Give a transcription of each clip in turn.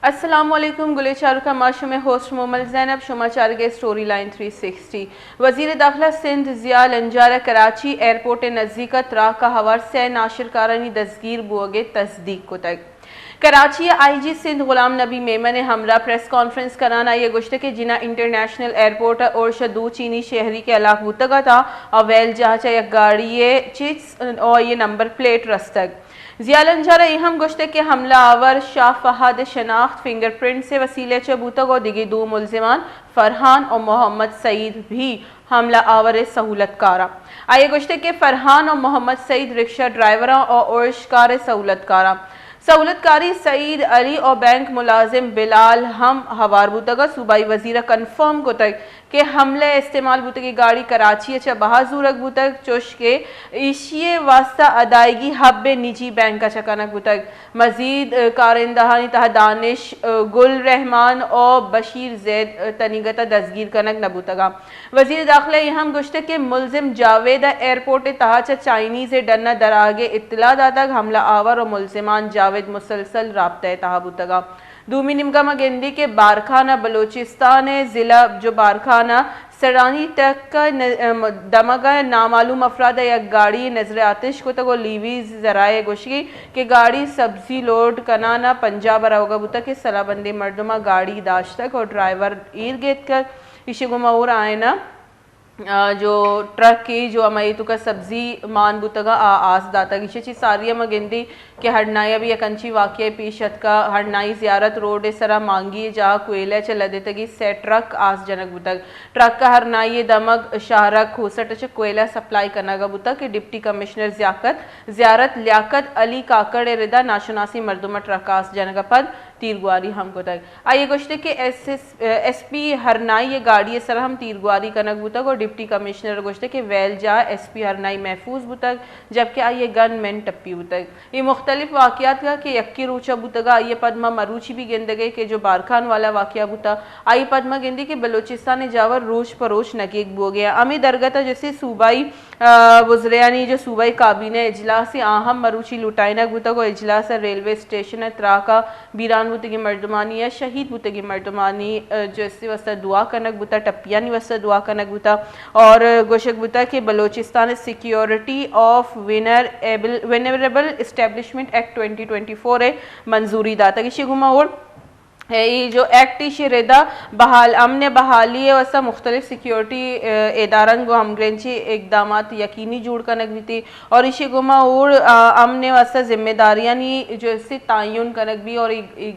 السلام علیکم گلے چارو کا معاشو میں ہوسٹ مومل زینب شما چارگے سٹوری لائن 360 وزیر داخلہ سندھ ضیاء لنجارہ کراچی ایئرپورٹ نزدیکت راہ کا حوار سے ناشر کارانی دستگیر بوگے تصدیق کو تک کراچی آئی جی سندھ غلام نبی میمن ہمراہ پریس کانفرنس کرانا یہ گشت کے جنا انٹرنیشنل ایئرپورٹ اور شدو چینی شہری کے علاق بوتگا تھا اویل جہاں چاہیے گاڑی چیز اور یہ نمبر پلیٹ رستگ ضیاء لنجارہ اہم گشتے کے حملہ آور شاہ فہد شناخت فنگر پرنٹ سے وسیلے چبوتگ اور دیگی دو ملزمان فرحان اور محمد سعید بھی حملہ آور سہولت کارا آئے گشتے کے فرحان اور محمد سعید رکشہ ڈرائیوراں اور ارشکار سہولت کارا سہولت کاری سعید علی اور بینک ملازم بلال ہم ہوار بوتگا صوبائی وزیرہ کنفرم کو تک کہ حملے استعمال بوتگی گاڑی کراچی اچھا بہازورک بوتگ چوش کے ایشیے واسطہ ادائیگی حب نجی بینک کا چکانک بوتگ مزید کارندہانی تہ دانش گل رحمان اور بشیر زید تنیگتا دستگیر کنک نبوتگا وزیر داخلہ اہم گشتے کے ملزم جاوید ایئرپورٹ تہاچا چائنیز ڈنہ دراگے اطلاع داتگ حملہ آور اور ملزمان جاوید مسلسل رابطہ تہا بوتگا دومی نمگمہ گندی کے بارکھانہ بلوچستان ضلع جو بارکھانہ سرانی تک کا دمگا نامعلوم افراد یا گاڑی نظر آتش کو تک لیویز ذرائع گوشگی کہ گاڑی سبزی لوڈ کنانا پنجاب روگا بوتا کہ صلاح بندی مردمہ گاڑی داشتک اور ڈرائیور ایرگیت کر اسی گمہور آئینا جو ٹرک کی جو ہماری تو کا سبزی مان بوتگا آس داتا گیشے چی ساریہ مگندی کہ ہڑنائی بھی اکنچی واقعی پیشت کا ہڑنائی زیارت روڈ سرا مانگی جہاں کوئلہ چل دیتا گی سے ٹرک آس جنک بوتگ ٹرک کا ہڑنائی دمگ شہرک کھوسٹ چا کوئلہ سپلائی کرنا گا بوتا کہ ڈپٹی کمشنر زیارت لیاقت علی کاکڑ ردا ناشناسی مردمہ ٹرک آس جنک پد تیرگواری ہم کو تک آئیے گوشتے کہ ایس پی ہرنائی یہ گاڑی سر ہم تیرگواری کنک بوتگ اور ڈپٹی کمشنر گوشتے کہ ویل جا ایس پی ہرنائی محفوظ بوتگ جبکہ آئیے گن مین ٹپی بوتگ یہ مختلف واقعات کا کہ یکی روچہ بوتگا آئیے پدمہ مروچی بھی گندگے کہ جو بارکھان والا واقعہ بوتا آئیے پدمہ گندی کہ بلوچستان جاور روچ پروچ نگیگ بو گیا امی درگتا جیسے صوبائی وزریانی جو صوبائی کابینہ اجلاس اہم مروچی لوٹائنک بوتگ اور اجلاس ریلوے اسٹیشن تراکا بیران بوتگی مردمانی یا شہید بوتگی مردمانی جو اس سے وسط دعا کنک بوتا ٹپیانی وسط دعا کنک بوتا اور گوشک بوتا کہ Balochistan security of وینریبل establishment act 2024 منظوری داتا کسی گھوما اور یہ جو ایکٹ شی ردا بحال امن بحالی ہے وسا مختلف سیکیورٹی ادارن کو ہم گرنچی اقدامات یقینی جوڑ کنک بھی اور اسی گما اور امن وسا ذمہ داریانی جو اس سے تعین کنک بھی اور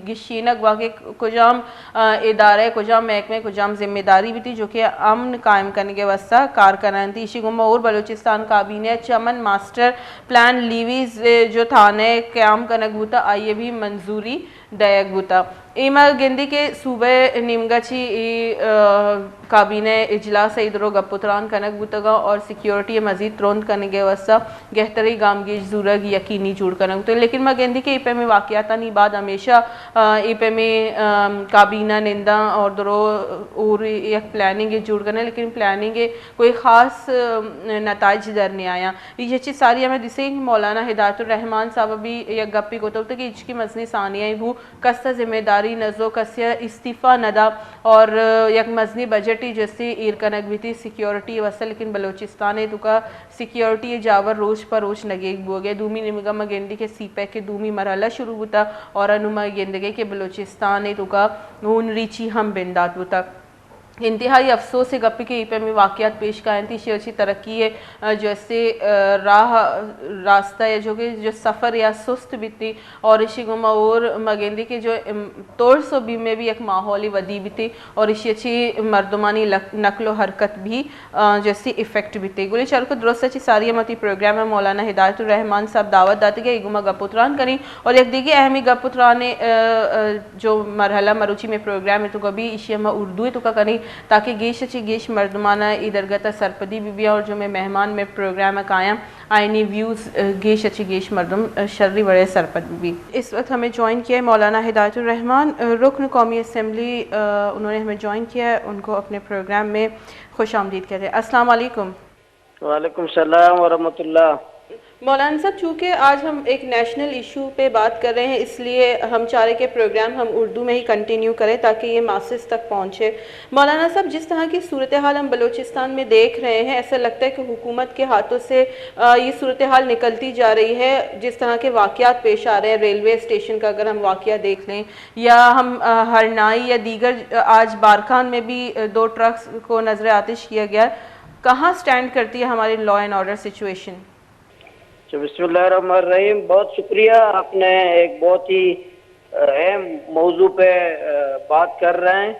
گشینک واقع کجام ادارے کجام محکمے کجام ذمہ داری بھی تھی جو کہ امن قائم کرنے کے وسا کارکنان تھی اسی گما اور بلوچستان کابینہ چمن ماسٹر پلان لیویز جو تھانے قیام کنک بوتا آئیے بھی منظوری دیگ بوتا ایما گندی کے صوبہ نیمگا چی کابینہ اجلاس ادرو گپتران کنک بوتگا اور سیکیورٹی مزید تروند کرنے کے واسطہ گہتری گامگیش زورگ یقینی جوڑ کرنے بوتا لیکن میں گندی کے ایپے میں واقعات نہیں بعد ہمیشہ ایپے میں کابینہ نندہ اور درو اور یک پلاننگ جوڑ کرنے لیکن پلاننگ کوئی خاص نتائج در نہیں آیا یہ چیز ساری ہمیں جسے مولانا ہدایت الرحمان صاحب بھی یک گپی کو تو کہ اچ کی مزنی ثانیہ ہو کستا ذمہ داری نزو کسیا استعفیٰ ندا اور یک مزنی بجٹی جیسی ایرکنک بھی تھی سیکیورٹی وسا لیکن بلوچستان تو کا سیکیورٹی جاور روز پر روز نگیگ بو گئے دومی نمگا مگندی کے سی پے کے دومی مرحلہ شروع ہوتا اور انما گندگے کے بلوچستان تو کا نون ریچی ہم بندات ہوتا انتہائی افسوس سے گپی کے ایپے میں واقعات پیش کائیں تھی شیرچی ترقی ہے جیسے راستہ ہے جو کہ جو سفر یا سست بھی تھی اور اسی گمہ اور مگندی کے جو طور سو بھی میں بھی ایک ماحولی ودی بھی تھی اور اسی اچھی مردمانی نقل و حرکت بھی جیسی افیکٹ بھی تھی گولی چار کو درست اچھی ساری متی پروگرام میں مولانا ہدایت الرحمان صاحب دعوت داتے گئے گمہ گپتران کریں اور ایک دیگی اہمی گپتران جو مرحلہ مروچی میں پروگرام ہے تو کبھی اسی ہمیں اردو ہے تو کا کریں تاکہ گیش اچھی گیش مردمانہ ادرگتا سرپدی بھی اور جو میں مہمان میں پروگرام قائم آئینی ویوز گیش اچھی گیش مردم شرری بڑے سرپد بھی اس وقت ہمیں جوائن کیا ہے مولانا ہدایت الرحمان رکن قومی اسمبلی انہوں نے ہمیں جوائن کیا ہے ان کو اپنے پروگرام میں خوش آمدید کہتے ہیں السلام علیکم وعلیکم السلام ورحمۃ اللہ مولانا صاحب چونکہ آج ہم ایک نیشنل ایشو پہ بات کر رہے ہیں اس لیے ہم چاہ رہے کہ پروگرام ہم اردو میں ہی کنٹینیو کریں تاکہ یہ ماسز تک پہنچے۔ مولانا صاحب جس طرح کی صورتحال ہم بلوچستان میں دیکھ رہے ہیں ایسا لگتا ہے کہ حکومت کے ہاتھوں سے یہ صورتحال نکلتی جا رہی ہے، جس طرح کے واقعات پیش آ رہے ہیں ریلوے اسٹیشن کا اگر ہم واقعہ دیکھ لیں یا ہم ہرنائی یا دیگر آج بارکھان میں بھی 2 ٹرکس کو نظر آتش کیا گیا، کہاں سٹینڈ کرتی ہے ہماری لا اینڈ آرڈر سچویشن؟ بسم اللہ الرحمن الرحیم، بہت شکریہ، آپ نے ایک بہت ہی اہم موضوع پہ بات کر رہے ہیں۔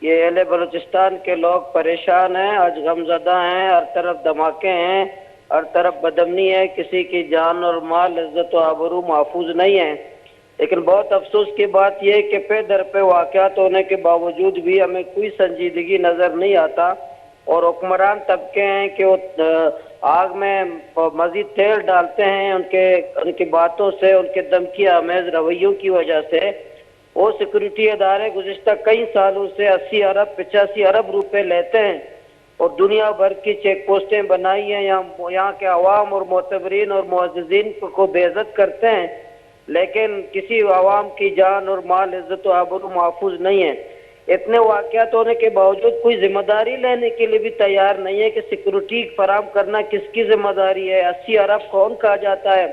یہ اہل بلوچستان کے لوگ پریشان ہیں، آج غمزدہ ہیں، ہر طرف دھماکے ہیں، ہر طرف بدامنی ہے، کسی کی جان اور مال عزت و آبرو محفوظ نہیں ہے۔ لیکن بہت افسوس کی بات یہ ہے کہ پہ در پہ واقعات ہونے کے باوجود بھی ہمیں کوئی سنجیدگی نظر نہیں آتا، اور حکمران طبقے ہیں کہ وہ آگ میں مزید تیل ڈالتے ہیں ان کی باتوں سے، ان کے دھمکی آمیز رویوں کی وجہ سے۔ وہ سیکورٹی ادارے گزشتہ کئی سالوں سے 80 ارب 85 ارب روپے لیتے ہیں اور دنیا بھر کی چیک پوسٹیں بنائی ہیں، یہاں کے عوام اور معتبرین اور معززین کو بے عزت کرتے ہیں، لیکن کسی عوام کی جان اور مال عزت و آبرو محفوظ نہیں ہے۔ اتنے واقعات ہونے کے باوجود کوئی ذمہ داری لینے کے لیے بھی تیار نہیں ہے کہ سیکورٹی فراہم کرنا کس کی ذمہ داری ہے، 80 ارب کون کہا جاتا ہے۔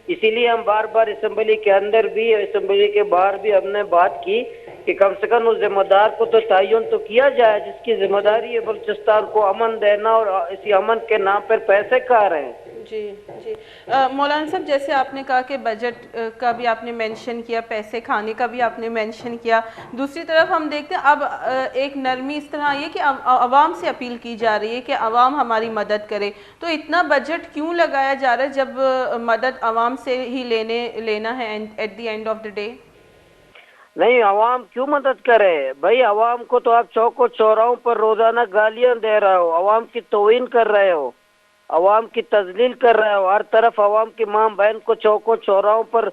اسی لیے ہم بار بار اسمبلی کے اندر بھی اسمبلی کے باہر بھی ہم نے بات کی کہ کم سے کم اس ذمہ دار کو تو تعین تو کیا جائے جس کی ذمہ داری ہے بلوچستان کو امن دینا، اور اسی امن کے نام پر پیسے کھا رہے ہیں۔ جی جی مولانا صاحب جیسے آپ نے کہا کہ بجٹ کا بھی آپ نے مینشن کیا، پیسے کھانے کا بھی آپ نے مینشن کیا، دوسری طرف ہم دیکھتے ہیں اب ایک نرمی اس طرح آئی ہے کہ عوام سے اپیل کی جا رہی ہے کہ عوام ہماری مدد کرے، تو اتنا بجٹ کیوں لگایا جا رہا ہے جب مدد عوام سے ہی لینا ہے at the end of the day? نہیں، عوام کیوں مدد کرے بھائی؟ عوام کو تو آپ چوک و چوراہوں پر روزانہ گالیاں دے رہے ہو، عوام کی توہین کر رہے ہو، عوام کی تذلیل کر رہے ہو، ہر طرف عوام کی ماں بہن کو چوک و چوراہوں پر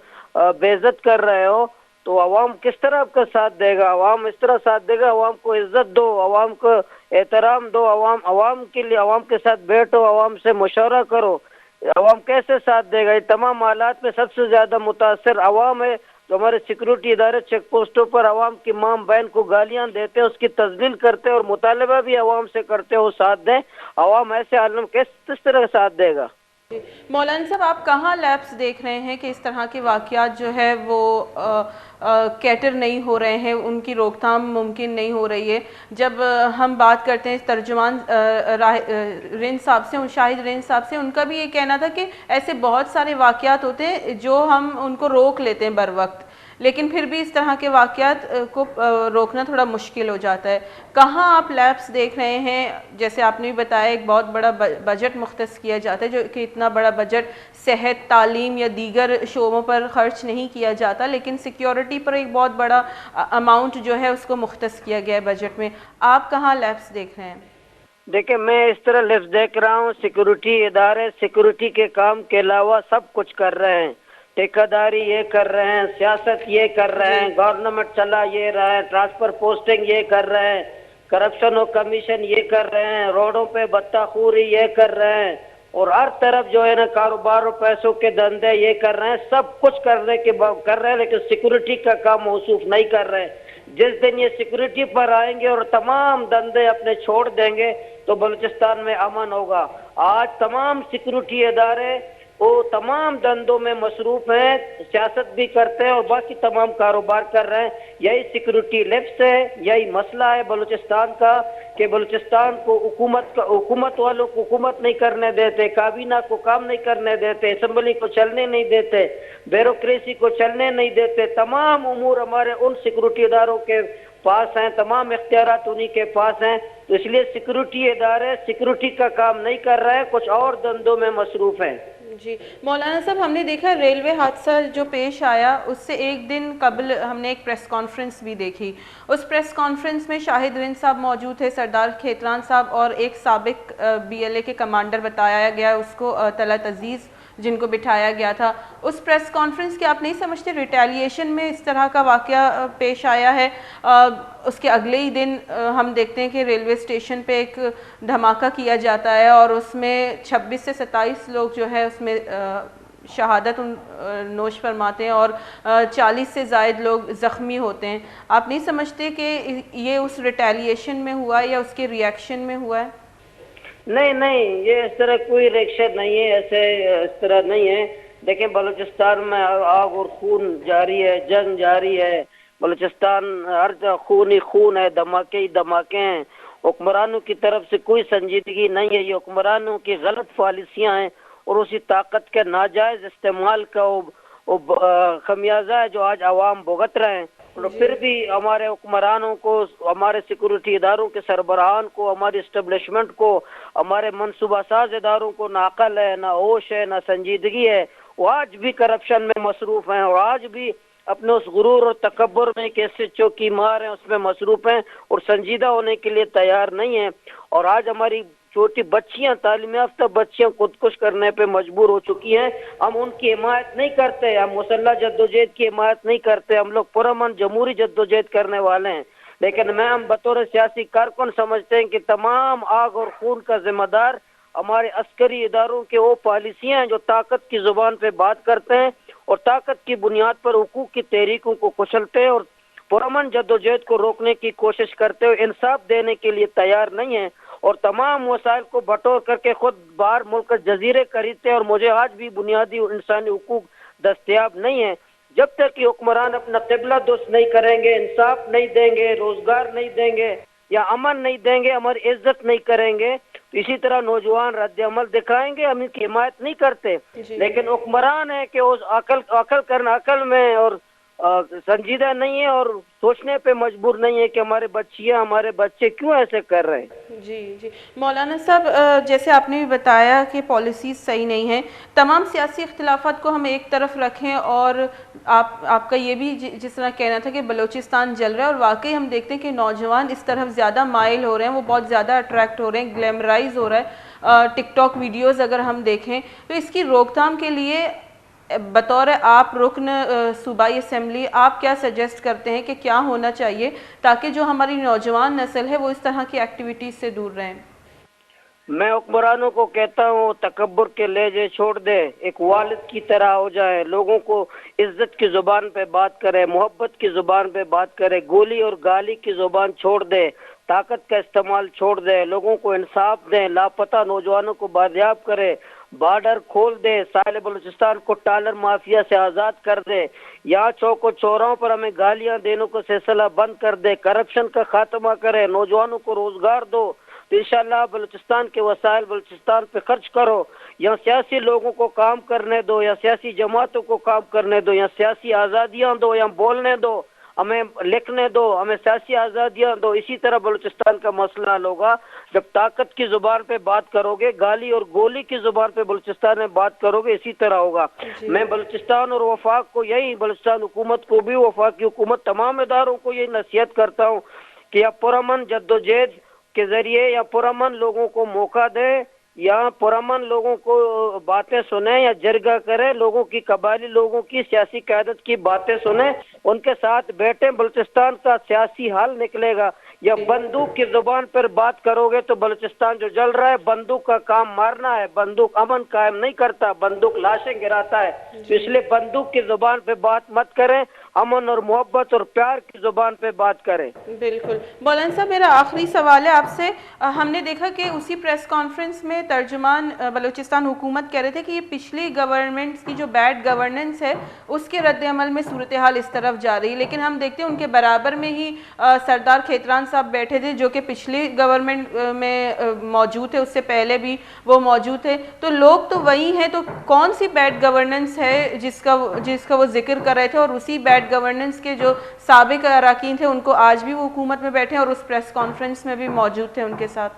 بے عزت کر رہے ہو، تو عوام کس طرح آپ کا ساتھ دے گا؟ عوام اس طرح ساتھ دے گا، عوام کو عزت دو، عوام کو احترام دو، عوام کے لیے عوام کے ساتھ بیٹھو، عوام سے مشورہ کرو، عوام کیسے ساتھ دے گا؟ یہ تمام حالات میں سب سے زیادہ متاثر عوام ہے، جو ہمارے سیکورٹی ادارے چیک پوسٹوں پر عوام کی ماں بہن کو گالیاں دیتے ہیں، اس کی تذلیل کرتے ہیں اور مطالبہ بھی عوام سے کرتے ہو ساتھ دیں۔ عوام ایسے عالم کس طرح ساتھ دے گا؟ مولانا صاحب آپ کہاں لیپس دیکھ رہے ہیں کہ اس طرح کے واقعات جو ہے وہ کیٹر نہیں ہو رہے ہیں، ان کی روک تھام ممکن نہیں ہو رہی ہے؟ جب ہم بات کرتے ہیں ترجمان رند صاحب سے، شاہد رند صاحب سے، ان کا بھی یہ کہنا تھا کہ ایسے بہت سارے واقعات ہوتے ہیں جو ہم ان کو روک لیتے ہیں بر وقت، لیکن پھر بھی اس طرح کے واقعات کو روکنا تھوڑا مشکل ہو جاتا ہے۔ کہاں آپ لیپس دیکھ رہے ہیں؟ جیسے آپ نے بھی بتایا ایک بہت بڑا بجٹ مختص کیا جاتا ہے، جو کہ اتنا بڑا بجٹ صحت، تعلیم یا دیگر شعبوں پر خرچ نہیں کیا جاتا، لیکن سیکیورٹی پر ایک بہت بڑا اماؤنٹ جو ہے اس کو مختص کیا گیا ہے بجٹ میں۔ آپ کہاں لیپس دیکھ رہے ہیں؟ دیکھیں، میں اس طرح لفظ دیکھ رہا ہوں، سیکورٹی ادارے سیکورٹی کے کام کے علاوہ سب کچھ کر رہے ہیں، ٹھیکیداری یہ کر رہے ہیں، سیاست یہ کر رہے ہیں، گورنمنٹ چلا یہ رہا ہے، ٹرانسفر پوسٹنگ یہ کر رہے ہیں، کرپشن و کمیشن یہ کر رہے ہیں، روڈوں پہ بتہ خوری یہ کر رہے ہیں، اور ہر طرف جو ہے نا کاروبار اور پیسوں کے دھندے یہ کر رہے ہیں، سب کچھ کر رہے ہیں، لیکن سیکورٹی کا کام موصوف نہیں کر رہے ہیں۔ جس دن یہ سیکورٹی پر آئیں گے اور تمام دھندے اپنے چھوڑ دیں گے تو بلوچستان میں امن ہوگا۔ آج تمام سیکورٹی ادارے وہ تمام دھندوں میں مصروف ہیں، سیاست بھی کرتے ہیں اور باقی تمام کاروبار کر رہے ہیں۔ یہی سیکورٹی لیپس ہے، یہی مسئلہ ہے بلوچستان کا کہ بلوچستان کو حکومت والوں کو حکومت نہیں کرنے دیتے، کابینہ کو کام نہیں کرنے دیتے، اسمبلی کو چلنے نہیں دیتے، بیوروکریسی کو چلنے نہیں دیتے۔ تمام امور ہمارے ان سیکورٹی اداروں کے پاس ہیں، تمام اختیارات انہی کے پاس ہیں، تو اس لیے سیکورٹی ادارے سیکورٹی کا کام نہیں کر رہے ہیں، کچھ اور دھندوں میں مصروف ہیں۔ جی مولانا صاحب، ہم نے دیکھا ریلوے حادثہ جو پیش آیا اس سے ایک دن قبل ہم نے ایک پریس کانفرنس بھی دیکھی، اس پریس کانفرنس میں شاہد رند صاحب موجود تھے، سردار کھیتران صاحب اور ایک سابق بی ایل اے کے کمانڈر بتایا گیا اس کو، طلعت عزیز، جن کو بٹھایا گیا تھا۔ اس پریس کانفرنس کی آپ نہیں سمجھتے ریٹیلیشن میں اس طرح کا واقعہ پیش آیا ہے؟ اس کے اگلے ہی دن ہم دیکھتے ہیں کہ ریلوے اسٹیشن پہ ایک دھماکہ کیا جاتا ہے اور اس میں 26 سے 27 لوگ جو ہے اس میں شہادت نوش فرماتے ہیں اور 40 سے زائد لوگ زخمی ہوتے ہیں. آپ نہیں سمجھتے کہ یہ اس ریٹیلیشن میں ہوا ہے یا اس کے ریئیکشن میں ہوا ہے؟ نہیں یہ اس طرح کوئی ریئیکشن نہیں ہے، ایسے اس طرح نہیں ہے. دیکھیں بلوچستان میں آگ اور خون جاری ہے، جنگ جاری ہے. بلوچستان ہر جگہ خون ہی خون ہے، دھماکے ہی دھماکے ہیں. حکمرانوں کی طرف سے کوئی سنجیدگی نہیں ہے. یہ حکمرانوں کی غلط پالیسیاں ہیں اور اسی طاقت کے ناجائز استعمال کا خمیازہ ہے جو آج عوام بھگت رہے ہیں. پھر بھی ہمارے حکمرانوں کو، ہمارے سیکورٹی اداروں کے سربراہان کو، ہماری اسٹیبلشمنٹ کو، ہمارے منصوبہ ساز اداروں کو نہ عقل ہے، نہ ہوش ہے، نہ سنجیدگی ہے. وہ آج بھی کرپشن میں مصروف ہیں اور آج بھی اپنے اس غرور اور تکبر میں کیسے چوکی مار ہیں اس میں مصروف ہیں اور سنجیدہ ہونے کے لیے تیار نہیں ہیں. اور آج ہماری چھوٹی بچیاں، تعلیم یافتہ بچیاں خودکش کرنے پہ مجبور ہو چکی ہیں. ہم ان کی حمایت نہیں کرتے، ہم مسلح جدوجہد کی حمایت نہیں کرتے. ہم لوگ پرامن جمہوری جدوجہد کرنے والے ہیں. لیکن میں ہم بطور سیاسی کارکن سمجھتے ہیں کہ تمام آگ اور خون کا ذمہ دار ہمارے عسکری اداروں کے وہ پالیسیاں ہیں جو طاقت کی زبان پہ بات کرتے ہیں اور طاقت کی بنیاد پر حقوق کی تحریکوں کو کچلتے ہیں اور پرامن جدوجہد کو روکنے کی کوشش کرتے ہوئے انصاف دینے کے لیے تیار نہیں ہیں اور تمام وسائل کو بٹور کر کے خود باہر ملک جزیرے خریدتے ہیں. اور مجھے آج بھی بنیادی انسانی حقوق دستیاب نہیں ہیں. جب تک کہ حکمران اپنا قبلہ درست نہیں کریں گے، انصاف نہیں دیں گے، روزگار نہیں دیں گے یا امن نہیں دیں گے، ہماری عزت نہیں کریں گے، تو اسی طرح نوجوان رد عمل دکھائیں گے. ہم ان کی حمایت نہیں کرتے، لیکن حکمران ہے کہ اس عقل میں اور سنجیدہ نہیں ہے اور سوچنے پہ مجبور نہیں ہے کہ ہمارے بچیاں، ہمارے بچے کیوں ایسے کر رہے ہیں. جی مولانا صاحب، جیسے آپ نے بھی بتایا کہ پالیسیز صحیح نہیں ہیں، تمام سیاسی اختلافات کو ہم ایک طرف رکھیں اور آپ کا یہ بھی جس طرح کہنا تھا کہ بلوچستان جل رہا ہے اور واقعی ہم دیکھتے ہیں کہ نوجوان اس طرف زیادہ مائل ہو رہے ہیں، وہ بہت زیادہ اٹریکٹ ہو رہے ہیں، گلیمرائز ہو رہا ہے. ٹک ٹاک ویڈیوز اگر ہم دیکھیں تو اس کی روک تھام کے لیے بطور آپ رکن صوبائی اسمبلی آپ کیا سجیسٹ کرتے ہیں کہ کیا ہونا چاہیے تاکہ جو ہماری نوجوان نسل ہے وہ اس طرح کی ایکٹیویٹیز سے دور رہیں؟ میں حکمرانوں کو کہتا ہوں تکبر کے لہجے چھوڑ دے، ایک والد کی طرح ہو جائے، لوگوں کو عزت کی زبان پہ بات کرے، محبت کی زبان پہ بات کرے، گولی اور گالی کی زبان چھوڑ دے، طاقت کا استعمال چھوڑ دے، لوگوں کو انصاف دیں، لاپتہ نوجوانوں کو بازیاب کرے، بارڈر کھول دے، ساحل بلوچستان کو ٹالر مافیا سے آزاد کر دے، یہاں چوک و چوراہوں پر ہمیں گالیاں دینے کو سلسلہ بند کر دے، کرپشن کا خاتمہ کرے، نوجوانوں کو روزگار دو، تو انشاءاللہ بلوچستان کے وسائل بلوچستان پہ خرچ کرو. یا سیاسی لوگوں کو کام کرنے دو، یا سیاسی جماعتوں کو کام کرنے دو، یا سیاسی آزادیاں دو، یا بولنے دو، ہمیں لکھنے دو، ہمیں سیاسی آزادیاں دو. اسی طرح بلوچستان کا مسئلہ حل ہوگا جب طاقت کی زبان پہ بات کرو گے، گالی اور گولی کی زبان پہ بلوچستان میں بات کرو گے، اسی طرح ہوگا. میں بلوچستان اور وفاق کو یہی، بلوچستان حکومت کو بھی، وفاقی حکومت تمام اداروں کو یہی نصیحت کرتا ہوں کہ یا پرامن جدوجہد کے ذریعے یا پرامن لوگوں کو موقع دے، یا پرامن لوگوں کو باتیں سنیں یا جرگہ کریں، لوگوں کی قبائلی لوگوں کی سیاسی قیادت کی باتیں سنیں، ان کے ساتھ بیٹھیں، بلوچستان کا سیاسی حل نکلے گا. یا بندوق کی زبان پر بات کرو گے تو بلوچستان جو جل رہا ہے بندوق کا کام مارنا ہے، بندوق امن قائم نہیں کرتا، بندوق لاشیں گراتا ہے. تو اس لیے بندوق کی زبان پہ بات مت کریں، امن اور محبت اور پیار کی زبان پہ بات کریں. بالکل. مولانا صاحب میرا آخری سوال ہے آپ سے. ہم نے دیکھا کہ اسی پریس کانفرنس میں ترجمان بلوچستان حکومت کہہ رہے تھے کہ یہ پچھلی گورنمنٹس کی جو بیڈ گورننس ہے اس کے رد عمل میں صورتحال اس طرف جا رہی ہے، لیکن ہم دیکھتے ہیں ان کے برابر میں ہی سردار کھیتران صاحب بیٹھے تھے جو کہ پچھلی گورنمنٹ میں موجود تھے، اس سے پہلے بھی وہ موجود تھے، تو لوگ تو وہی ہیں. تو کون سی بیڈ گورننس ہے جس کا وہ ذکر کر رہے تھے، اور اسی بیڈ گورننس کے جو سابق اراکین تھے ان کو آج بھی وہ حکومت میں بیٹھے اور اس پریس کانفرنس میں بھی موجود تھے ان کے ساتھ؟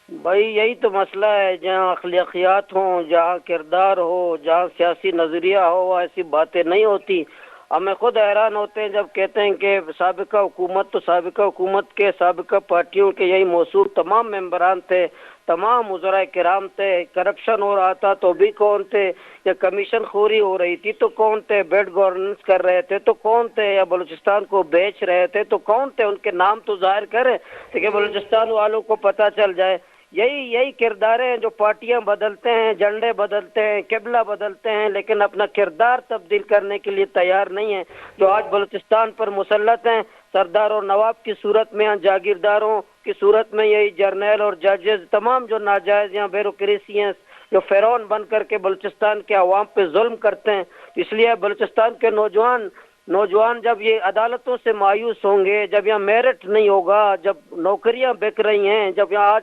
بھائی یہی تو مسئلہ ہے، جہاں اخلاقیات ہوں، جہاں کردار ہو، جہاں سیاسی نظریہ ہو، ایسی باتیں نہیں ہوتی. ہمیں خود حیران ہوتے ہیں جب کہتے ہیں کہ سابقہ حکومت، تو سابقہ حکومت کے سابقہ پارٹیوں کے یہی موصوف تمام ممبران تھے، تمام وزراء کرام تھے، کرپشن ہو رہا تھا تو بھی کون تھے، یا کمیشن خوری ہو رہی تھی تو کون تھے، بیڈ گورننس کر رہے تھے تو کون تھے، یا بلوچستان کو بیچ رہے تھے تو کون تھے، ان کے نام تو ظاہر کریں کہ بلوچستان والوں کو پتہ چل جائے۔ یہی کردار ہیں جو پارٹیاں بدلتے ہیں، جھنڈے بدلتے ہیں، قبلہ بدلتے ہیں، لیکن اپنا کردار تبدیل کرنے کے لیے تیار نہیں ہیں۔ جو آج بلوچستان پر مسلط ہیں، سردار اور نواب کی صورت میں، جاگیرداروں کی صورت میں، یہی جرنیل اور ججز، تمام جو ناجائز یا بیوروکریسی ہیں، جو فرعون بن کر کے بلوچستان کے عوام پہ ظلم کرتے ہیں۔ اس لیے بلوچستان کے نوجوان جب یہ عدالتوں سے مایوس ہوں گے، جب یہاں میرٹ نہیں ہوگا، جب نوکریاں بک رہی ہیں، جب یہاں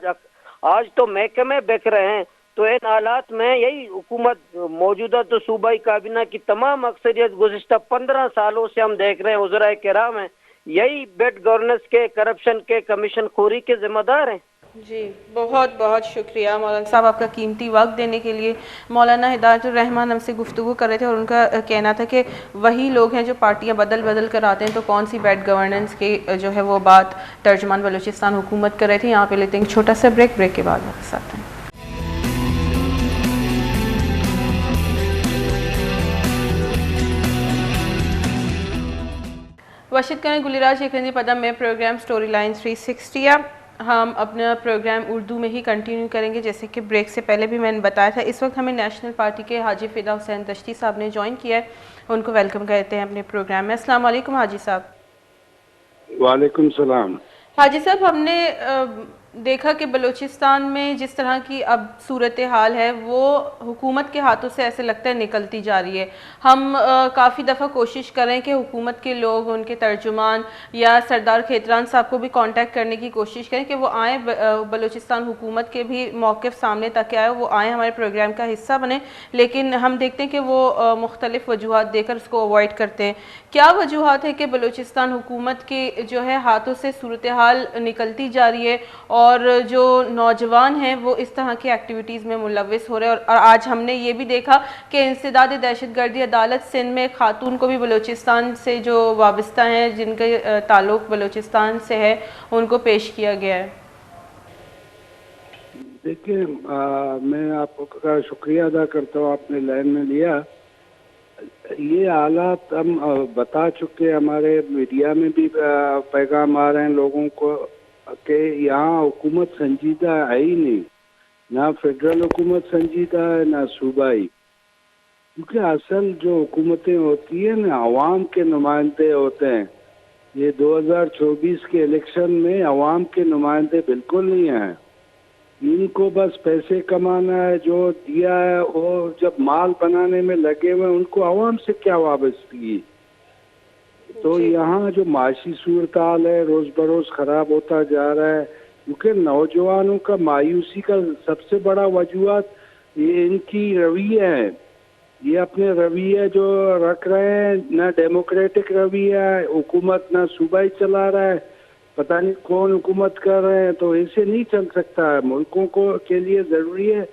آج تو محکمے بک رہے ہیں، تو ان حالات میں یہی حکومت موجودہ تو صوبائی کابینہ کی تمام اکثریت گزشتہ 15 سالوں سے ہم دیکھ رہے ہیں، وزراء کرام ہیں، یہی بیڈ گورننس کے، کرپشن کے، کمیشن خوری کے ذمہ دار ہیں۔ جی بہت بہت شکریہ مولانا صاحب آپ کا قیمتی وقت دینے کے لیے۔ مولانا ہدایت الرحمان ہم سے گفتگو کر رہے تھے اور ان کا کہنا تھا کہ وہی لوگ ہیں جو پارٹیاں بدل کر آتے ہیں، تو کون سی بیڈ گورننس کی جو ہے وہ بات ترجمان بلوچستان حکومت کر رہے تھے۔ یہاں پہ لیتے ہیں ایک چھوٹا سا بریک کے بعد واپس آتے ہیں۔ واشد کریں گلیراج ایک پدم میں پروگرام سٹوری لائن 360 ہے۔ ہم اپنا پروگرام اردو میں ہی کنٹینیو کریں گے، جیسے کہ بریک سے پہلے بھی میں نے بتایا تھا۔ اس وقت ہمیں نیشنل پارٹی کے حاجی فدا حسین دشتی صاحب نے جوائن کیا ہے، ان کو ویلکم کرتے ہیں اپنے پروگرام میں۔ السلام علیکم حاجی صاحب۔ وعلیکم السلام۔ حاجی صاحب ہم نے دیکھا کہ بلوچستان میں جس طرح کی اب صورتحال ہے وہ حکومت کے ہاتھوں سے ایسے لگتا ہے نکلتی جا رہی ہے۔ ہم کافی دفعہ کوشش کریں کہ حکومت کے لوگ، ان کے ترجمان یا سردار کھیتران صاحب کو بھی کانٹیکٹ کرنے کی کوشش کریں کہ وہ آئیں، بلوچستان حکومت کے بھی موقف سامنے تک آئے، وہ آئیں ہمارے پروگرام کا حصہ بنیں، لیکن ہم دیکھتے ہیں کہ وہ مختلف وجوہات دے کر اس کو اوائڈ کرتے ہیں۔ کیا وجوہات ہے کہ بلوچستان حکومت کے جو ہے ہاتھوں سے صورتحال نکلتی جا رہی ہے اور جو نوجوان ہیں وہ اس طرح کی ایکٹیویٹیز میں ملوث ہو رہے ہیں؟ اور آج ہم نے یہ بھی دیکھا کہ انسداد دہشت گردی عدالت سندھ میں خاتون کو بھی بلوچستان سے جو وابستہ ہیں، جن کے تعلق بلوچستان سے ہے، ان کو پیش کیا گیا ہے۔ دیکھیں، میں آپ کا شکریہ ادا کرتا ہوں، آپ نے لائن میں لیا۔ یہ حالات ہم بتا چکے، ہمارے میڈیا میں بھی پیغام آ رہے ہیں لوگوں کو کہ یہاں حکومت سنجیدہ ہے ہی نہیں، نہ فیڈرل حکومت سنجیدہ ہے نہ صوبائی، کیونکہ اصل جو حکومتیں ہوتی ہیں نا عوام کے نمائندے ہوتے ہیں۔ یہ 2024 کے الیکشن میں عوام کے نمائندے بالکل نہیں ہیں، ان کو بس پیسے کمانا ہے، جو دیا ہے وہ جب مال بنانے میں لگے ہوئے، ان کو عوام سے کیا وابستگی۔ تو یہاں جو معاشی صورتحال ہے روز بروز خراب ہوتا جا رہا ہے، کیونکہ نوجوانوں کا مایوسی کا سب سے بڑا وجوہات یہ ان کی رویہ ہے، یہ اپنے رویہ جو رکھ رہے ہیں، نہ ڈیموکریٹک رویہ ہے، حکومت نہ صوبائی چلا رہا ہے، پتہ نہیں کون حکومت کر رہے ہیں، تو ایسے نہیں چل سکتا ہے۔ ملکوں کو کے لیے ضروری ہے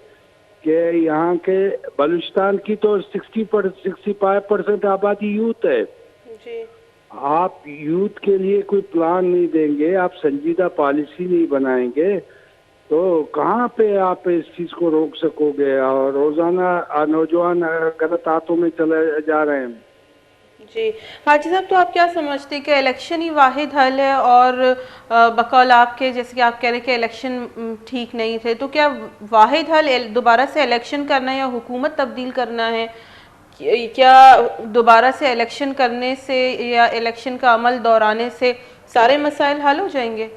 کہ یہاں کے بلوچستان کی تو 65% آبادی یوتھ ہے۔ جی آپ یوتھ کے لیے کوئی پلان نہیں دیں گے، آپ سنجیدہ پالیسی نہیں بنائیں گے، تو کہاں پہ آپ اس چیز کو روک سکو گے؟ اور روزانہ نوجوان غلط ہاتھوں میں چلے جا رہے ہیں۔ جی حاجی صاحب، تو آپ کیا سمجھتے ہیں کہ الیکشن ہی واحد حل ہے؟ اور بقول آپ کے، جیسے کہ آپ کہہ رہے کہ الیکشن ٹھیک نہیں تھے، تو کیا واحد حل دوبارہ سے الیکشن کرنا ہے یا حکومت تبدیل کرنا ہے؟ کیا دوبارہ سے الیکشن کرنے سے یا الیکشن کا عمل دہرانے سے سارے مسائل حل ہو جائیں گے؟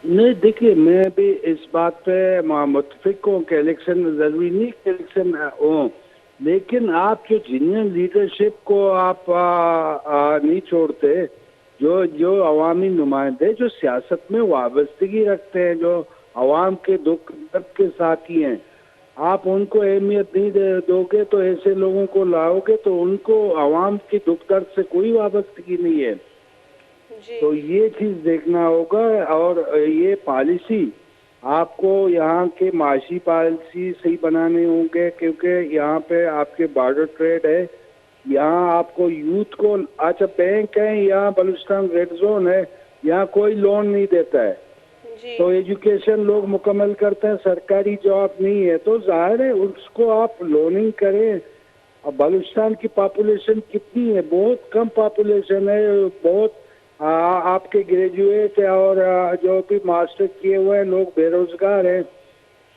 نہیں، دیکھیے میں بھی اس بات پہ متفق ہوں کہ الیکشن ضروری نہیں کہ الیکشن ہوں، لیکن آپ جو جینئر لیڈرشپ کو آپ نہیں چھوڑتے، جو عوامی نمائندے جو سیاست میں وابستگی رکھتے ہیں، جو عوام کے دکھ درد کے ساتھی ہیں، آپ ان کو اہمیت نہیں دو گے تو ایسے لوگوں کو لاؤ گے تو ان کو عوام کی دکھ درد سے کوئی وابستگی نہیں ہے۔ تو یہ چیز دیکھنا ہوگا، اور یہ پالیسی آپ کو یہاں کے معاشی پالیسی صحیح بنانے ہوں گے، کیونکہ یہاں پہ آپ کے بارڈر ٹریڈ ہے، یہاں آپ کو یوتھ کو، اچھا بینک ہے یہاں بلوچستان ریڈ زون ہے، یہاں کوئی لون نہیں دیتا ہے، تو ایجوکیشن لوگ مکمل کرتے ہیں, سرکاری جاب نہیں ہے, تو ظاہر ہے اس کو آپ لوننگ کریں. اب بلوچستان کی پاپولیشن کتنی ہے؟ بہت کم پاپولیشن ہے. بہت آپ کے گریجویٹ اور جو بھی ماسٹر کیے ہوئے ہیں لوگ بے روزگار ہیں,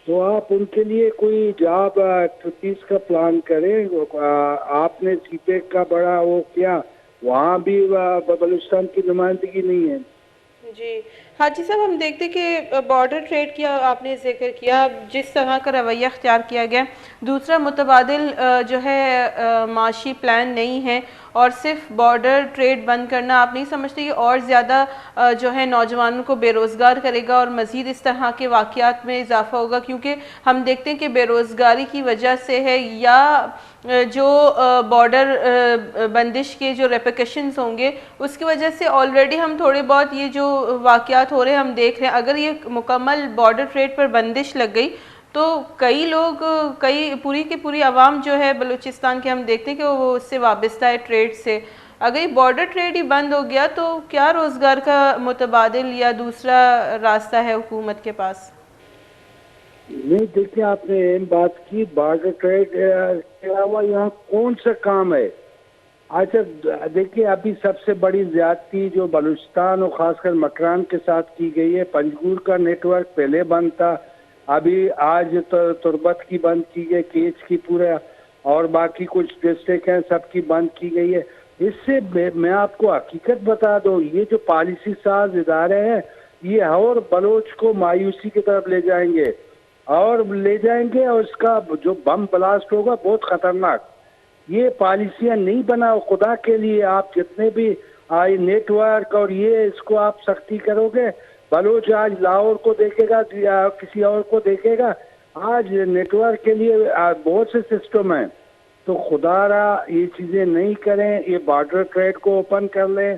تو آپ ان کے لیے کوئی جاب ایکٹیویٹیز کا پلان کریں. آپ نے سی پیک کا بڑا وہ کیا, وہاں بھی بلوچستان کی نمائندگی نہیں ہے. جی حاجی صاحب, ہم دیکھتے کہ بارڈر ٹریڈ کیا آپ نے ذکر کیا, جس طرح کا رویہ اختیار کیا گیا, دوسرا متبادل جو ہے معاشی پلان نہیں ہے, اور صرف بارڈر ٹریڈ بند کرنا آپ نہیں سمجھتے یہ اور زیادہ جو ہے نوجوانوں کو بے روزگار کرے گا اور مزید اس طرح کے واقعات میں اضافہ ہوگا؟ کیونکہ ہم دیکھتے ہیں کہ بے روزگاری کی وجہ سے ہے, یا جو بارڈر بندش کے جو ریپیکیشنز ہوں گے اس کی وجہ سے آلریڈی ہم تھوڑے بہت یہ جو واقعات ہو رہے ہیں ہم دیکھ رہے ہیں. اگر یہ مکمل بارڈر ٹریڈ پر بندش لگ گئی تو کئی لوگ, کئی پوری کی پوری عوام جو ہے بلوچستان کے, ہم دیکھتے ہیں کہ وہ اس سے وابستہ ہے ٹریڈ سے. اگر یہ بارڈر ٹریڈ ہی بند ہو گیا تو کیا روزگار کا متبادل یا دوسرا راستہ ہے حکومت کے پاس؟ نہیں, دیکھیں آپ نے اہم بات کی, بارڈر ٹریڈ کے علاوہ یہاں کون سا کام ہے؟ اچھا دیکھیے, ابھی سب سے بڑی زیادتی جو بلوچستان اور خاص کر مکران کے ساتھ کی گئی ہے, پنجگور کا نیٹ ورک پہلے بند تھا, ابھی آج تربت کی بند کی گئی, کیچ کی پورا, اور باقی کچھ ڈسٹرکٹ ہیں سب کی بند کی گئی ہے. اس سے میں آپ کو حقیقت بتا دوں, یہ جو پالیسی ساز ادارے ہیں یہ اور بلوچ کو مایوسی کی طرف لے جائیں گے, اور اس کا جو بم بلاسٹ ہوگا بہت خطرناک. یہ پالیسیاں نہیں بناؤ خدا کے لیے, آپ جتنے بھی نیٹ ورک اور یہ اس کو آپ سختی کرو گے, بلوچ آج لاہور کو دیکھے گا یا کسی اور کو دیکھے گا. آج نیٹ ورک کے لیے بہت سے سسٹم ہیں, تو خدا را یہ چیزیں نہیں کریں. یہ بارڈر ٹریڈ کو اوپن کر لیں,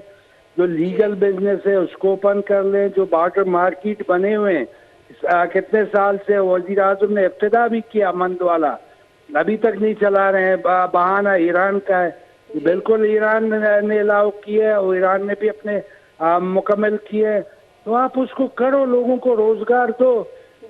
جو لیگل بزنس ہے اس کو اوپن کر لیں, جو بارڈر مارکیٹ بنے ہوئے ہیں کتنے سال سے وزیر اعظم نے ابتدا بھی کیا مند والا, ابھی تک نہیں چلا رہے ہیں. بہانہ ایران کا ہے, بالکل ایران نے الاؤ کیا اور ایران نے بھی اپنے مکمل کیے, تو آپ اس کو کرو, لوگوں کو روزگار دو.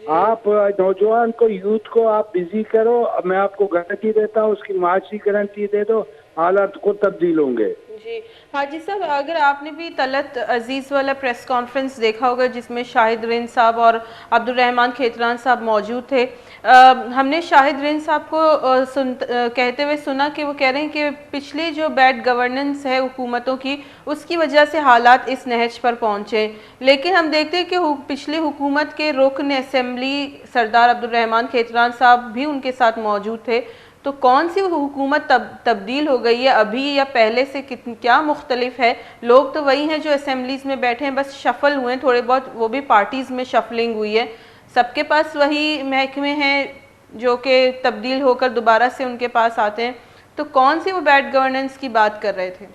آپ نوجوان کو, یوتھ کو آپ بزی کرو. میں آپ کو گارنٹی دیتا ہوں, اس کی معاشی گارنٹی دے دو, حالات کو تبدیل ہوں گے. جی حاجی صاحب, اگر آپ نے بھی طلعت عزیز والا پریس کانفرنس دیکھا ہوگا جس میں شاہد رند صاحب اور عبد الرحمن کھیتران صاحب موجود تھے, ہم نے شاہد رند صاحب کو کہتے ہوئے سنا کہ وہ کہہ رہے ہیں کہ پچھلی جو بیڈ گورننس ہے حکومتوں کی اس کی وجہ سے حالات اس نہج پر پہنچے. لیکن ہم دیکھتے ہیں کہ پچھلی حکومت کے رکن اسمبلی سردار عبد الرحمن کھیتران صاحب بھی ان کے ساتھ موجود تھے, تو کون سی حکومت تبدیل ہو گئی ہے ابھی یا پہلے سے؟ کیا مختلف ہے؟ لوگ تو وہی ہیں جو اسمبلیز میں بیٹھے ہیں, بس شفل ہوئے ہیں تھوڑے بہت, وہ بھی پارٹیز میں شفلنگ ہوئی ہے. سب کے پاس وہی محکمے ہیں جو کہ تبدیل ہو کر دوبارہ سے ان کے پاس آتے ہیں, تو کون سی وہ بیڈ گورننس کی بات کر رہے تھے؟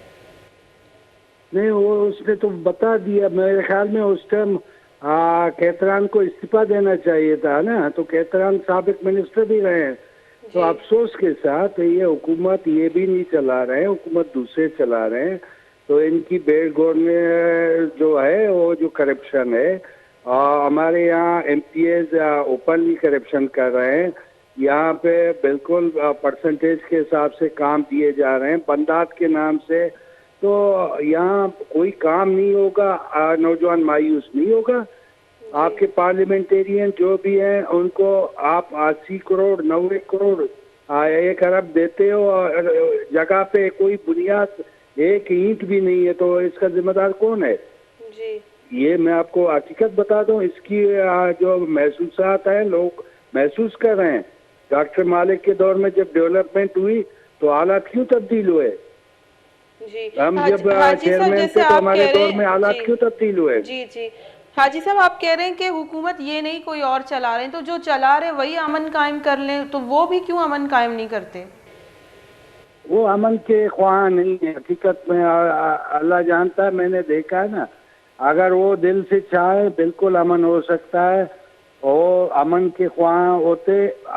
نہیں, وہ اس نے تو بتا دیا. میرے خیال میں اس ٹائم کھیتران کو استعفیٰ دینا چاہیے تھا نا, تو کھیتران سابق منسٹر بھی رہے ہیں. تو افسوس کے ساتھ یہ حکومت یہ بھی نہیں چلا رہے ہیں, حکومت دوسرے چلا رہے ہیں. تو ان کی بیڈ گورننس جو ہے وہ جو کرپشن ہے, ہمارے یہاں MPs openly corruption کر رہے ہیں. یہاں پہ بالکل پرسنٹیج کے حساب سے کام دیے جا رہے ہیں بندات کے نام سے. تو یہاں کوئی کام نہیں ہوگا, نوجوان مایوس نہیں ہوگا. آپ کے پارلیمنٹیرین جو بھی ہیں ان کو آپ 80 کروڑ 90 کروڑ 1 ارب دیتے ہو, اور جگہ پہ کوئی بنیاد ایک اینٹ بھی نہیں ہے, تو اس کا ذمہ دار کون ہے؟ جی یہ میں آپ کو حقیقت بتا دوں, اس کی جو محسوسات ہیں لوگ محسوس کر رہے ہیں. ڈاکٹر مالک کے دور میں جب ڈیولپمنٹ ہوئی تو حالات کیوں تبدیل ہوئے؟ جی ہم جب چیئرمین تھے تو ہمارے دور میں حالات کیوں تبدیل ہوئے؟ جی جی حاجی صاحب, آپ کہہ رہے ہیں کہ حکومت یہ نہیں کوئی اور چلا رہے ہیں, تو جو چلا رہے وہی امن قائم کر لیں, تو وہ بھی کیوں امن قائم نہیں کرتے؟ وہ امن کے خواہاں نہیں ہے حقیقت میں, اللہ جانتا ہے, میں نے دیکھا ہے نا. اگر وہ دل سے چاہے بالکل امن ہو سکتا ہے, اور امن کے خواہاں ہوتے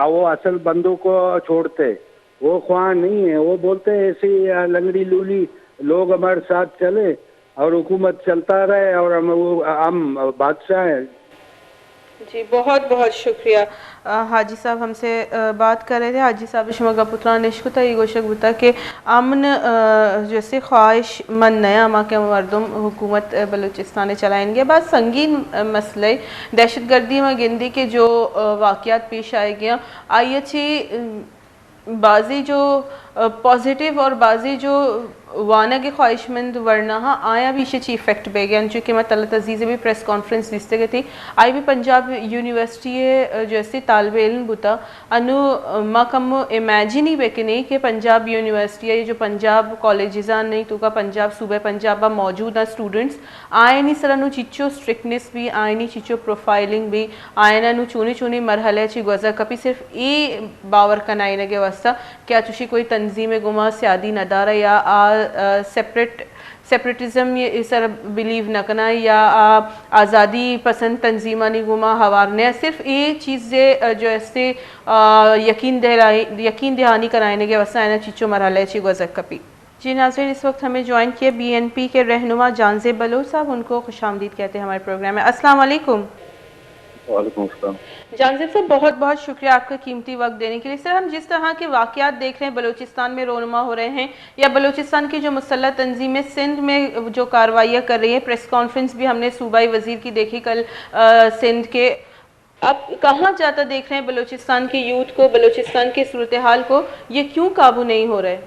وہ اصل بندوں کو چھوڑتے. وہ خواہاں نہیں ہے, وہ بولتے ایسی لنگڑی لولی لوگ ہمارے ساتھ چلے اور حکومت چلتا رہے اور ہم بادشاہ ہیں. جی بہت بہت شکریہ حاجی صاحب ہم سے بات کر رہے تھے. حاجی صاحب شما پترا نشکتا یہ گوشک بتا کہ امن جیسے خواہش مند نیا ماں کے مردم حکومت بلوچستان چلائیں گے. بعض سنگین مسئلے دہشت گردی میں گندی کے جو واقعات پیش آئے گیا آئیے چی بعضی جو پازیٹیو اور بعضی جو وانا کے خواہش مند ورنہ آیا بھی چی افیکٹ بے گیا چونکہ میں طلعت عزیز بھی پریس کانفرنس دیستے گئے تھی آئی بھی پنجاب یونیورسٹی جیسے طالب علم بتا انو ما کم امیجن ہی بے کہ نہیں کہ پنجاب یونیورسٹی ہے جو پنجاب کالجزان نہیں تو کا پنجاب صوبہ پنجاب موجود ہیں اسٹوڈنٹس آئے نہیں سر انو چیچو سٹرکنس بھی آئے نہیں چیچو پروفائلنگ بھی آئے نہ چونی چونی مرحلے چی گوزر کپی صرف ای باور کنائی نگے واسطہ کیا چوشی کوئی تنظیم گما سیادی ندارہ یا سیپریٹزم یہ سر بلیو نہ کرنا یا آزادی پسند تنظیمانی گما ہوارنے صرف یہ چیزیں جو ایسے یقین دہانی کرائنے کے واسطہ اینا چیچو مرحلہ چی گوزر کپی. جی ناظرین اس وقت ہمیں جوائن کیا بی این پی کے رہنما جانزیب بلوچ صاحب ان کو خوش آمدید کہتے ہیں ہمارے پروگرام میں. السلام علیکم. وعلیکم السلام. جانزیب صاحب بہت بہت شکریہ آپ کا قیمتی وقت دینے کے لیے. سر ہم جس طرح کے واقعات دیکھ رہے ہیں بلوچستان میں رونما ہو رہے ہیں یا بلوچستان کی جو مسلح تنظیمیں سندھ میں جو کارروائیاں کر رہی ہیں پریس کانفرنس بھی ہم نے صوبائی وزیر کی دیکھی کل سندھ کے اب کہاں جاتا دیکھ رہے ہیں بلوچستان کی یوتھ کو بلوچستان کی صورتحال کو یہ کیوں قابو نہیں ہو رہے؟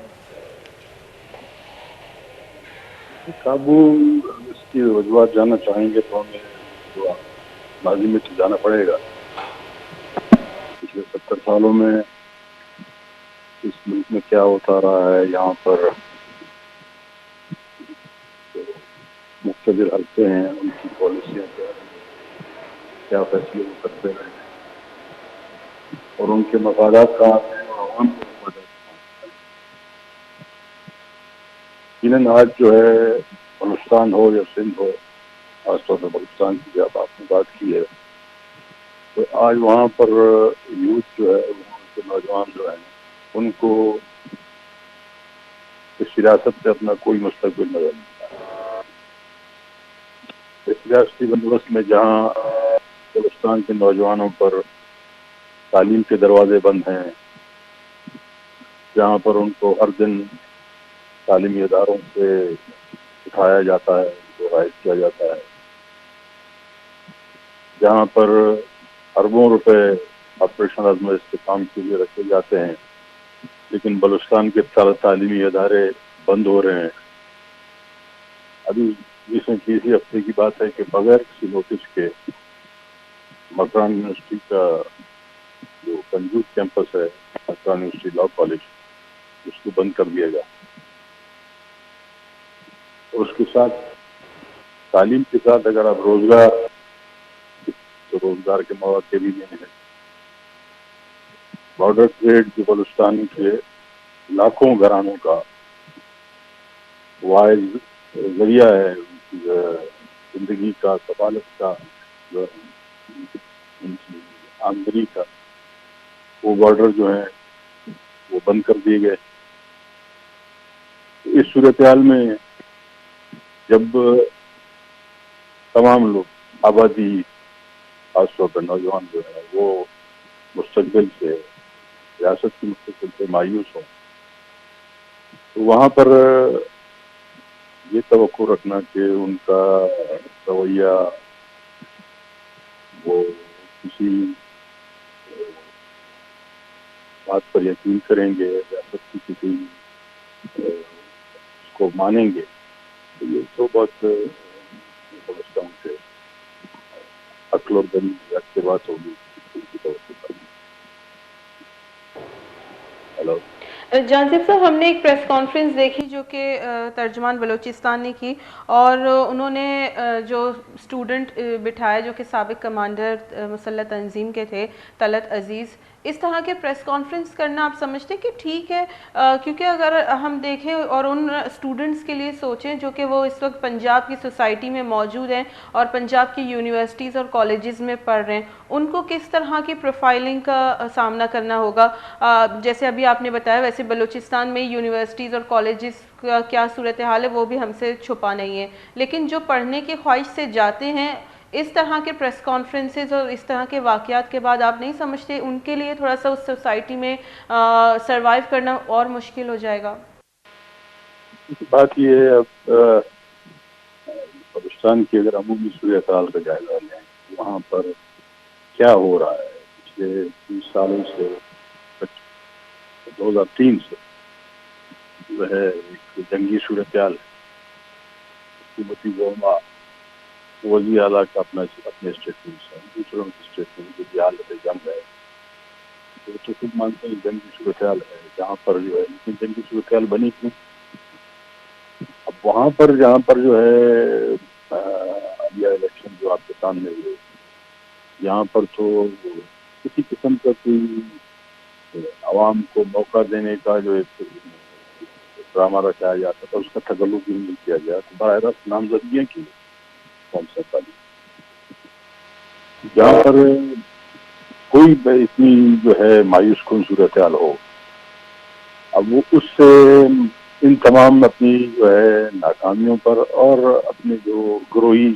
قابو اس کی وجوہات جاننا چاہیں گے تو ہمیں ماضی میں جانا پڑے گا. پچھلے 70 سالوں میں اس ملک میں کیا ہوتا رہا ہے. یہاں پر مقتدر حلقے ہیں ان کی پالیسیاں کیا فیصلے وہ کرتے رہے اور ان کے مفادات کہاں ہیں اور عوام کے مفادات کہاں ہیں. یقیناً آج جو ہے بلوچستان ہو یا سندھ ہو خاص طور پہ بلوچستان کی جب آپ نے بات کی ہے تو آج وہاں پر یوتھ جو ہے وہاں کے نوجوان جو ہیں ان کو اس سیاست سے اپنا کوئی مستقبل نظر نہیں آتا. اس سیاسی بندوبست میں جہاں بلوچستان کے نوجوانوں پر تعلیم کے دروازے بند ہیں جہاں پر ان کو ہر دن تعلیمی اداروں سے اٹھایا جاتا ہے ان کو رائج کیا جاتا ہے جہاں پر اربوں روپے آپریشن عزم استحکام کے لیے رکھے جاتے ہیں لیکن بلوچستان کے تعلیمی ادارے بند ہو رہے ہیں. ابھی اسی ہفتے کی بات ہے کہ بغیر کسی نوٹس کے مکران یونیورسٹی کا جو کنجوس کیمپس ہے مکران یونیورسٹی لاء کالج اس کو بند کر دیا گیا. اور اس کے ساتھ تعلیم کے ساتھ اگر آپ روزگار تو روزگار کے مواقع بھی نہیں ہیں. بارڈر ٹریڈ جو بلوچستان کے لاکھوں گھرانوں کا واحد ذریعہ ہے زندگی کا کفالت کا آمدنی کا وہ بارڈر جو ہیں وہ بند کر دیے گئے. اس صورتحال میں جب تمام لوگ آبادی خاص طور پر نوجوان جو ہے وہ مستقبل سے ریاست کے مستقبل سے مایوس ہوں تو وہاں پر یہ توقع رکھنا کہ ان کا رویہ وہ کسی بات پر یقین کریں گے ریاست کی کسی اس کو مانیں گے تو یہ تو بہت سمجھتا ہوں کہ عقل اور دلیل کی بات ہوگی. ہیلو جانزیب صاحب ہم نے ایک پریس کانفرنس دیکھی جو کہ ترجمان بلوچستان نے کی اور انہوں نے جو اسٹوڈنٹ بٹھائے جو کہ سابق کمانڈر مسلح تنظیم کے تھے طلعت عزیز اس طرح کے پریس کانفرنس کرنا آپ سمجھتے ہیں کہ ٹھیک ہے کیونکہ اگر ہم دیکھیں اور ان اسٹوڈنٹس کے لیے سوچیں جو کہ وہ اس وقت پنجاب کی سوسائٹی میں موجود ہیں اور پنجاب کی یونیورسٹیز اور کالجز میں پڑھ رہے ہیں ان کو کس طرح کی پروفائلنگ کا سامنا کرنا ہوگا. جیسے ابھی آپ نے بتایا ویسے بلوچستان میں یونیورسٹیز اور کالجز کا کیا صورتحال ہے وہ بھی ہم سے چھپا نہیں ہے لیکن جو پڑھنے کی خواہش سے جاتے ہیں اس طرح کے پریس کانفرنسز اور اس طرح کے واقعات کے بعد آپ نہیں سمجھتے ان کے لیے تھوڑا سا اس سوسائٹی میں سروائیو کرنا اور مشکل ہو جائے گا؟ بات یہ ہے، اب پاکستان کی اگر عمومی صورتحال کا جائزہ لیں، وہاں پر کیا ہو رہا ہے پچھلے 20 سالوں سے، 2003 سے جو ہے ایک جنگی صورتحال ہے. حکومتی گورما وزیر اعلیٰ کا اپنے اسٹیٹمنٹس ہیں، دوسروں کی اسٹیٹمنٹ جو حالت جنگ ہے، تو خود مانتے ہیں جنگی صورتحال ہے جہاں پر جو ہے، لیکن جنگی صورتحال بنی کیوں؟ اب وہاں پر جہاں پر جو ہے یہ الیکشن جو آپ کے سامنے ہوئے، یہاں پر تو کسی قسم کا کوئی عوام کو موقع دینے کا جو ایک ڈرامہ رچایا جاتا تھا، اس کا تغلق بھی نہیں کیا گیا. تو براہ راست نامزدگیاں کی کون سا تعلیم، جہاں پر کوئی اتنی جو ہے مایوس کن صورتحال ہو. اب وہ اس سے ان تمام اپنی جو ہے ناکامیوں پر اور اپنے جو گروہی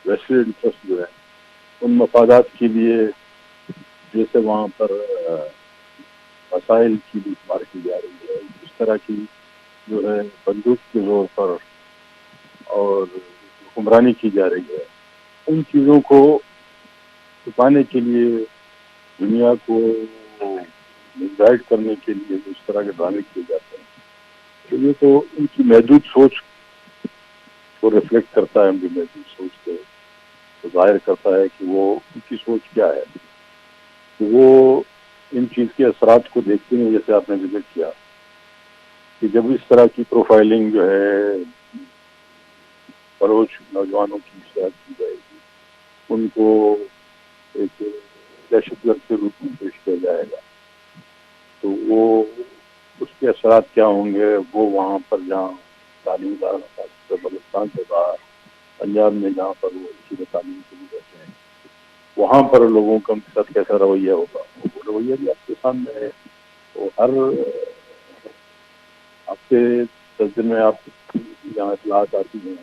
ویسٹڈ انٹرسٹ جو ہے ان مفادات کے لیے جیسے وہاں پر وسائل کی بھی شمار کی جا رہی ہے، اس طرح کی جو ہے بندوق کے زور پر اور حکمرانی کی جا رہی ہے، ان چیزوں کو چھپانے کے لیے، دنیا کو گائیڈ کرنے کے لیے اس طرح کے ڈرامے کیے جاتے ہیں. تو یہ تو ان کی محدود سوچ کو ریفلیکٹ کرتا ہے، ان کی محدود سوچ کو ظاہر کرتا ہے کہ وہ ان کی سوچ کیا ہے. وہ ان چیز کے اثرات کو دیکھتے ہیں، جیسے آپ نے ذکر کیا کہ جب اس طرح کی پروفائلنگ جو ہے بلوچ نوجوانوں کی صحت کی جائے گی، ان کو ایک دہشت گرد کے روپ میں پیش کیا جائے گا، تو وہ اس کے اثرات کیا ہوں گے. وہ وہاں پر جہاں تعلیم دار بلوچستان سے باہر پنجاب میں جہاں پر وہ اسی میں تعلیم کے لیے رہتے ہیں، وہاں پر لوگوں کا ان کے ساتھ کیسا رویہ ہوگا. وہ رویہ بھی آپ کے سامنے ہے. تو ہر ہفتے 10 دن میں آپ جہاں اطلاعات آتی ہیں،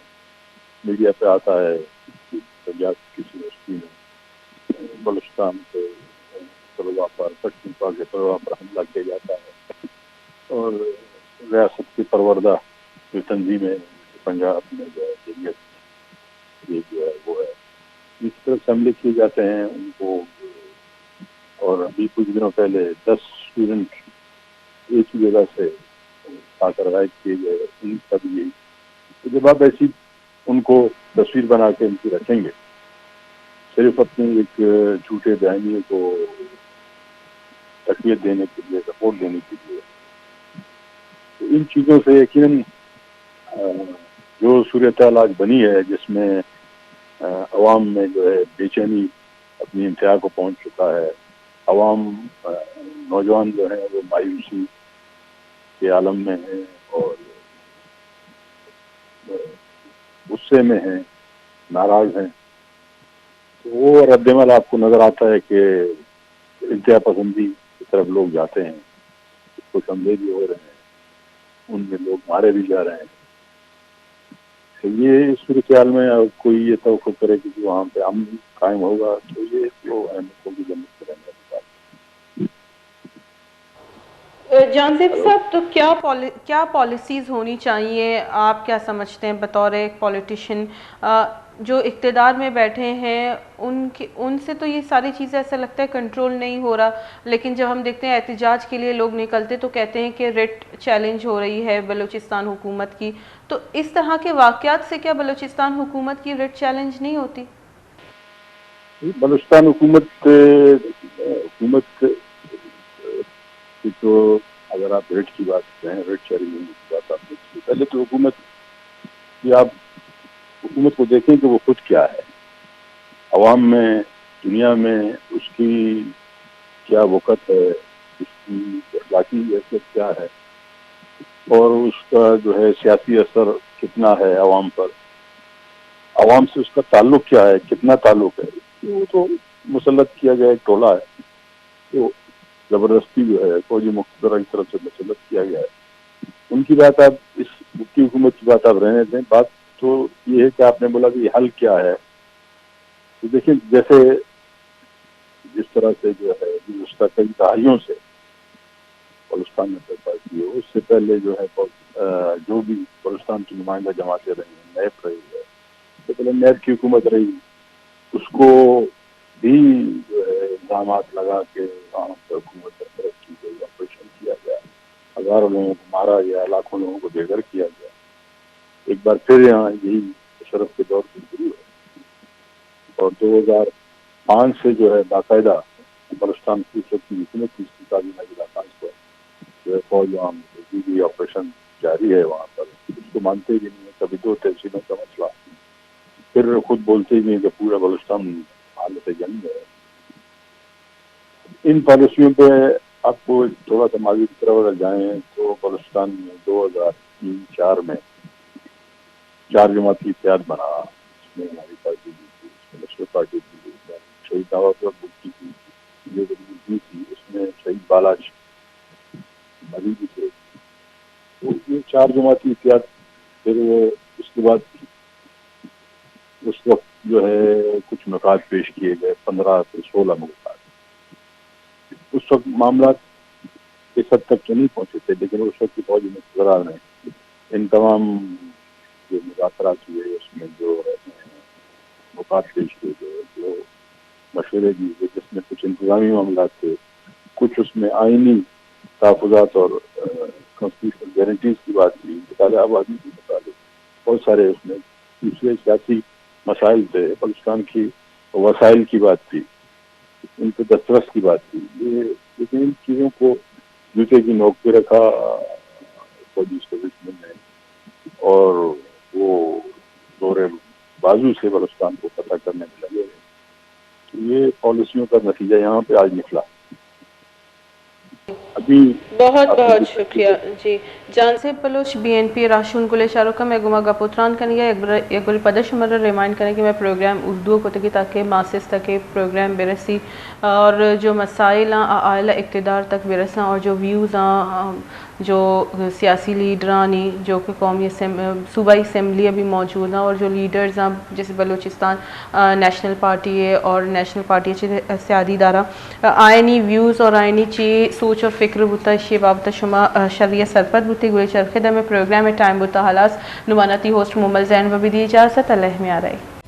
میڈیا پہ آتا ہے پنجاب کی کسی یونیورسٹی میں بلوچستان کے طلباء پر، پشتونخوا کے طلباء پر حملہ کیا جاتا ہے، اور ریاست کی پروردہ جو تنظیمیں پنجاب میں جو ہے جمعیت، یہ جو ہے وہ ہے، اس طرح سے حملے کیے جاتے ہیں ان کو. اور ابھی کچھ دنوں پہلے 10 اسٹوڈنٹ ایک ہی جگہ سے آ کر غائب کیے گئے، ان کا بھی یہی. تو جب آپ ایسی ان کو تصویر بنا کے ان کی رکھیں گے صرف اپنے ایک جھوٹے بیانیے کو تقویت دینے کے لیے، سپورٹ دینے کے لیے، تو ان چیزوں سے یقیناً جو صورتحال آج بنی ہے، جس میں عوام میں جو ہے بے چینی اپنی انتہا کو پہنچ چکا ہے، عوام نوجوان جو ہیں وہ مایوسی کے عالم میں ہیں اور غصے میں ہیں، ناراض ہیں. تو وہ رد عمل آپ کو نظر آتا ہے کہ انتہا پسندی کی طرف لوگ جاتے ہیں، کچھ حملے بھی ہو رہے ہیں، ان میں لوگ مارے بھی جا رہے ہیں. یہ اس صورتحال میں کوئی یہ توقع کرے کہ وہاں پہ امن قائم ہوگا، تو یہ تو احمد کی جنت کریں گے. جان زیب صاحب، تو کیا پالیسیز ہونی چاہیے؟ آپ کیا سمجھتے ہیں بطور ایک پولیٹیشین جو اقتدار میں بیٹھے ہیں، ان سے تو یہ ساری چیزیں ایسا لگتا ہے کنٹرول نہیں ہو رہا، لیکن جب ہم دیکھتے ہیں احتجاج کے لیے لوگ نکلتے تو کہتے ہیں کہ ریٹ چیلنج ہو رہی ہے بلوچستان حکومت کی. تو اس طرح کے واقعات سے کیا بلوچستان حکومت کی ریٹ چیلنج نہیں ہوتی؟ بلوچستان حکومت کی تو اگر آپ ریٹ کی بات کریں، ریٹ چیلنج کی بات آپ نے پہلے تو حکومت کی، آپ حکومت کو دیکھیں کہ وہ خود کیا ہے، عوام میں، دنیا میں اس کی کیا وقت ہے، اس کی اخلاقی حیثیت کیا ہے، اور اس کا جو ہے سیاسی اثر کتنا ہے عوام پر، عوام سے اس کا تعلق کیا ہے، کتنا تعلق ہے. وہ تو مسلط کیا گیا ایک ٹولہ ہے، تو زبردستی جو ہے فوجی مقتدرہ کی طرف سے مسلط کیا گیا ہے. ان کی بات آپ اس حکومت کی بات آپ رہنے دیں. بات تو یہ ہے کہ آپ نے بولا کہ حل کیا ہے. تو دیکھیں جیسے جس طرح سے جو ہے گزشتہ کئی دہائیوں سے بلوچستان میں پارٹی ہے، اس سے پہلے جو ہے جو بھی بلوچستان کی نمائندہ جماعتیں رہی ہیں، نیب رہی ہے، اس سے پہلے نیب کی حکومت رہی، اس کو بھی جو ہے الزامات لگا کے وہاں پر حکومت برطرف کی گئی، آپریشن کیا گیا، ہزاروں لوگوں کو مارا گیا، لاکھوں لوگوں کو بے گھر کیا گیا. ایک بار پھر یہاں یہی مشرف کے دور سے شروع ہے اور 2005 سے جو ہے باقاعدہ بلوچستان کی حکومت کی کابینہ اجلاس پر جو ہے فوج وہاں بھی آپریشن جاری ہے وہاں پر. اس کو مانتے بھی نہیں ہیں. کبھی 2 تحصیلوں کا مسئلہ، پھر خود بولتے بھی ہیں کہ پورا بلوچستان حالت جنگ ہے. ان پالیسیوں پہ آپ کو تھوڑا سا ماضی کی طرف اگر جائیں تو بلوچستان میں 2003-4 میں 4 جماعتی اتحاد بنا، اس میں ہماری پارٹی بھی تھی، اس میں لشکر پارٹی تھی، شہید دعویٰ پر بھٹی تھی، جو تھی اس میں شہید بالاج مری بھی تھے. تو یہ 4 جماعتی اتحاد پھر اس کے بعد اس وقت جو ہے کچھ نکات پیش کیے گئے، 15 سے 16 نکات. اس وقت معاملات اس حد تک تو نہیں پہنچے تھے، لیکن اس وقت کی فوج میں نے ان تمام جو مذاکرات ہوئے اس میں جو نکات پیش کیے گئے، جو مشورے دیے گئے، جس میں کچھ انتظامی معاملات تھے، کچھ اس میں آئینی تحفظات اور کانسٹیٹیوشنل گارنٹیز کی بات تھی، انتقال آبادی کے متعلق بہت سارے اس میں دوسرے سیاسی مسائل تھے، بلوچستان کی وسائل کی بات تھی، ان پہ دسترس کی بات تھی. لیکن ان چیزوں کو جوتے کی نوک پہ رکھا فوجی اسٹیبلشمنٹ نے اور وہ دورے بازو سے بلوچستان کو فتح کرنے میں لگے. یہ پالیسیوں کا نتیجہ یہاں پہ آج نکلا. ابھی بہت بہت شکریہ جی. جان سے بلوچ بی این پی راشون گلے شاروکا میں گما گپوتران کرنگا ایک بری پدش مرہ ریمائنڈ کریں کہ میں پروگرام اردو کو تکی تاکہ ماسس تک پروگرام برسی اور جو مسائل ہیں اعلیٰ اقتدار تک برساں اور جو ویوز ہیں جو سیاسی لیڈرانی جو کہ قومی صوبائی اسمبلی ابھی موجود ہیں اور جو لیڈرز ہیں جیسے بلوچستان نیشنل پارٹی ہے اور نیشنل پارٹی سیادی دارہ آئینی ویوز اور آئینی چی سوچ اور فکر بوتا شی بابتا شما شریع سرپت بوتی گولی چرخے میں پروگرام ٹائم بوتا حالاس نمانتی ہوسٹ مومل زین و بھی دی اجازت اللہ میں آ رہی.